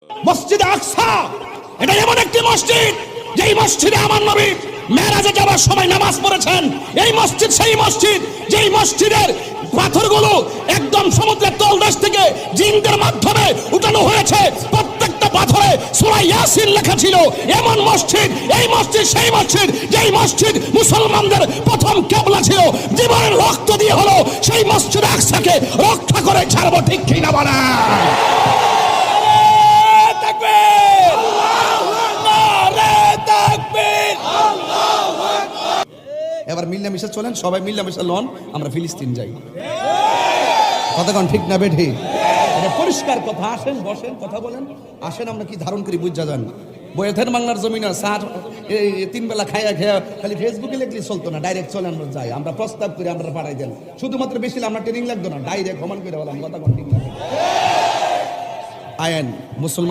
মসজিদে আকসা এটা এমন একটি মসজিদ যেই মসজিদে আমার নবী মেরাজে যাওয়ার সময় নামাজ পড়েছেন। এই মসজিদ সেই মসজিদ যেই মসজিদের পাথরগুলো একদম সমুদ্রের তলদেশ থেকে জিনদের মাধ্যমে উঠানো হয়েছে। প্রত্যেকটা পাথরে সূরা ইয়াসিন লেখা ছিল। এমন মসজিদ, এই মসজিদ সেই মসজিদ যেই মসজিদ মুসলমানদের প্রথম কিবলা ছিল। জীবনের রক্ত দিয়ে হলো সেই মসজিদ আকসাকে রক্ষা করে ছাড়বো, ঠিক কি না বলেন? এবার মিল্লামিশা চলেন, সবাই মিল্লামিশা লন, আমরা ফিলিস্তিন যাই। কতক্ষণ ঠিক না বেঠি? এটা পরিষ্কার কথা। আসেন, বসেন, কথা বলেন, আসেন। আমরা কি ধারণ করি বুঝা যান। বয়েথের বাংলার জমিন স্যার তিন বেলা খাইয়া খেয়া খালি ফেসবুকে লিখলে চলতো না, ডাইরেক্ট চলে আমরা যাই। আমরা প্রস্তাব করে আমরা পাঠাই দেন, শুধুমাত্র বেশি আমরা ট্রেনিং লাগতো না, ডাইরেক্ট সমান করে বললাম। কথা ঠিক না? আয়েন মুসলমান